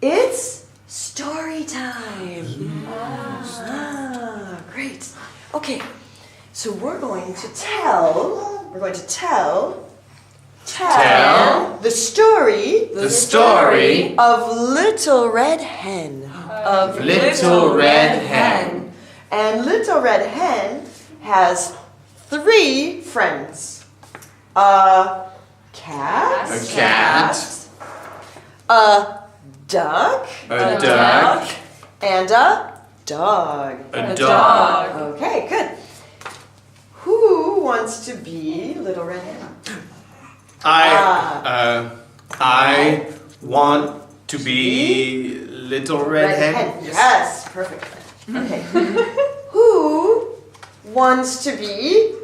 It's story time. Ah, great. Okay, so we're going to tell the story of Little Red Hen. Little Red Hen. And Little Red Hen has 3 friends. A cat. A cat. A duck. A duck. And a dog. A dog. Okay, good. Who wants to be Little Red Hen? I want to be Little Red Hen. Yes, perfect. Okay. Who wants to be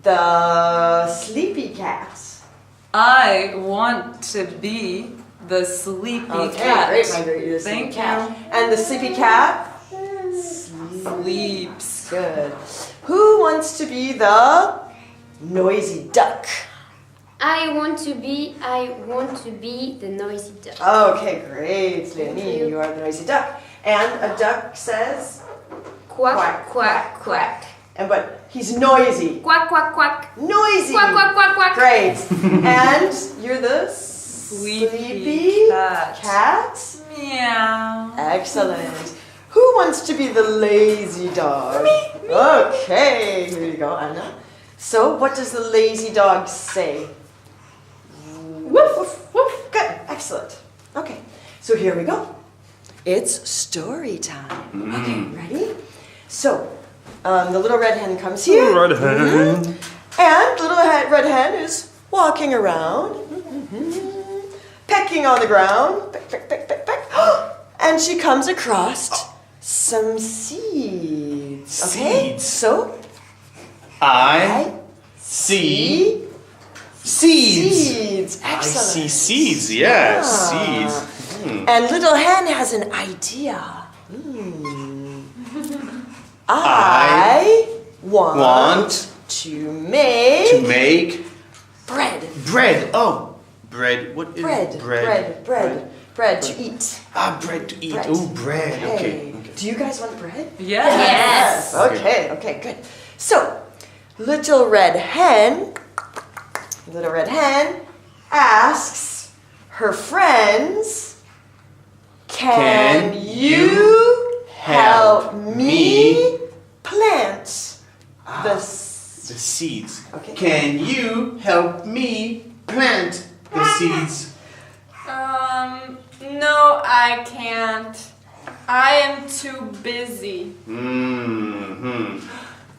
the Sleepy Cat? I want to be the Sleepy Cat. Great, Margaret, you're the Sleepy Cat. And the Sleepy Cat? Sleeps. Good. Who wants to be the Noisy Duck? I want to be the noisy duck. Okay, great, Leonie, you are the Noisy Duck. And a duck says? Quack, quack, quack. And but he's noisy. Quack, quack, quack. Noisy. Quack, quack, quack, quack. Great. And you're the Sleepy cat? Meow. Excellent. Who wants to be the lazy dog? Me. Okay, here you go, Anna. So, what does the lazy dog say? Woof, woof, woof. Good, excellent. Okay, so here we go. It's story time. Okay, ready? So, the little red hen comes here. Little Red Hen. And little red hen is walking around, pecking on the ground, peck, peck, peck, peck, peck. And she comes across some seeds. Okay, Seeds. so I see seeds. seeds. I Excellent. see seeds, yes, Ah. seeds. And little hen has an idea. I want to make bread. Bread. Oh, bread. What is Bread to eat. Bread to eat. Bread. Oh, bread. Okay. Do you guys want bread? Yes. Okay, good. So, Little Red Hen asks her friends, Can you help me plant the seeds. Okay. Can you help me plant the seeds? No, I can't. I am too busy.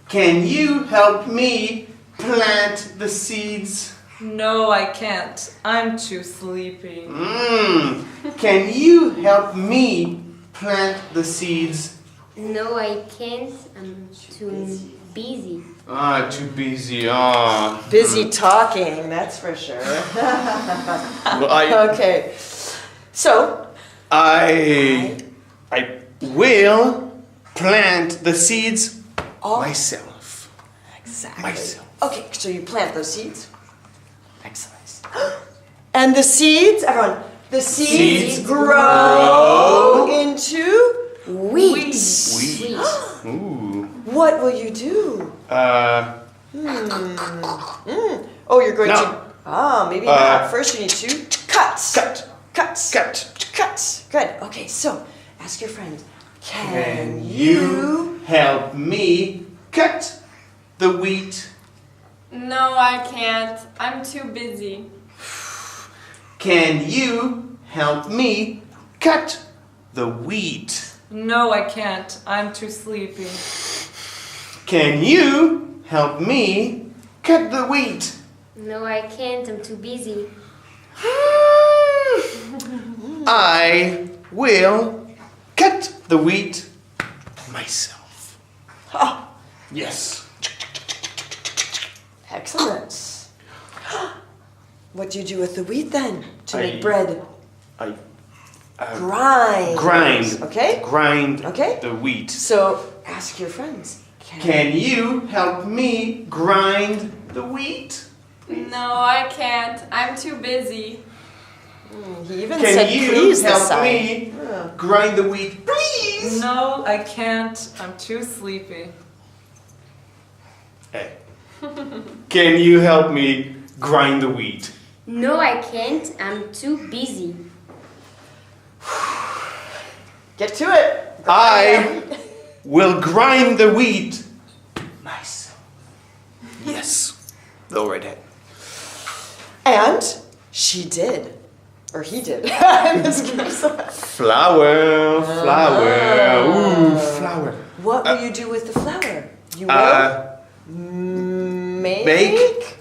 Can you help me plant the seeds? No, I can't. I'm too sleepy. Can you help me plant the seeds? No, I can't. I'm too busy. Too busy. busy talking, that's for sure. Well, Okay. So, I will plant the seeds myself. exactly. Myself. Okay, so you plant those seeds. Excellent. And the seeds, everyone, the seeds grow into wheat. Wheat. Ooh. What will you do? Oh, you're going to. Maybe not. First, you need to cut. Good. Okay, so ask your friend. Can you help me cut the wheat? No, I can't. I'm too busy. Can you help me cut the wheat? No, I can't. I'm too sleepy. Can you help me cut the wheat? No, I can't. I'm too busy. I will cut the wheat myself. Yes. Excellent. What do you do with the wheat then to I- make bread? I Grind. Okay? Grind Okay. the wheat. So ask your friends. Can you help me grind the wheat? No, I can't. I'm too busy. He even Can said you please this help time. me grind the wheat, please? No, I can't. I'm too sleepy. Hey. Can you help me grind the wheat? No, I can't. I'm too busy. Get to it. I will grind the wheat myself. Yes, the redhead. And she did. Or he did. In this case. Flour, flour, ooh, flour. What will you do with the flour? You will make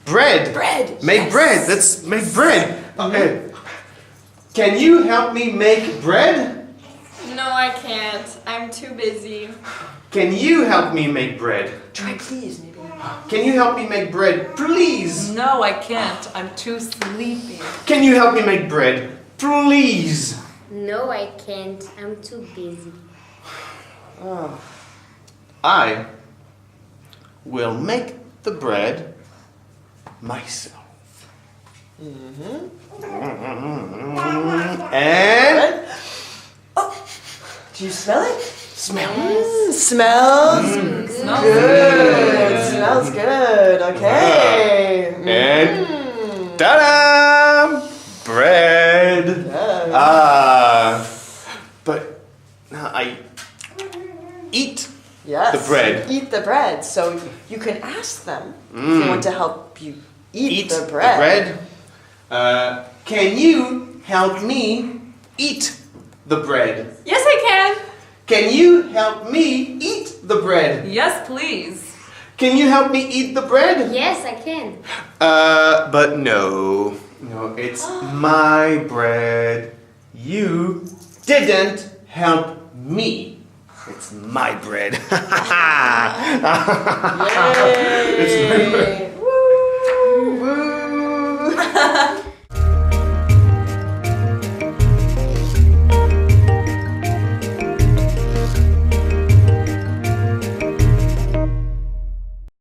bread. bread. Make Yes. bread. Let's make bread. Okay. Can you help me make bread? No, I can't. I'm too busy. Can you help me make bread? Try please, maybe. Can you help me make bread, please? No, I can't. I'm too sleepy. Can you help me make bread, please? No, I can't. I'm too busy. Oh. I will make the bread myself. And Oh, do you smell it? smells. Smells Smells good. Smells good. Okay. And ta-da! Bread. Yeah. But now I eat Yes. the bread. You eat the bread. So you can ask them if you want to help you eat the bread. Can you help me eat the bread? Yes, I can. Can you help me eat the bread? Yes, please. Can you help me eat the bread? Yes, I can. But no. No, it's my bread. You didn't help me. It's my bread. Yay.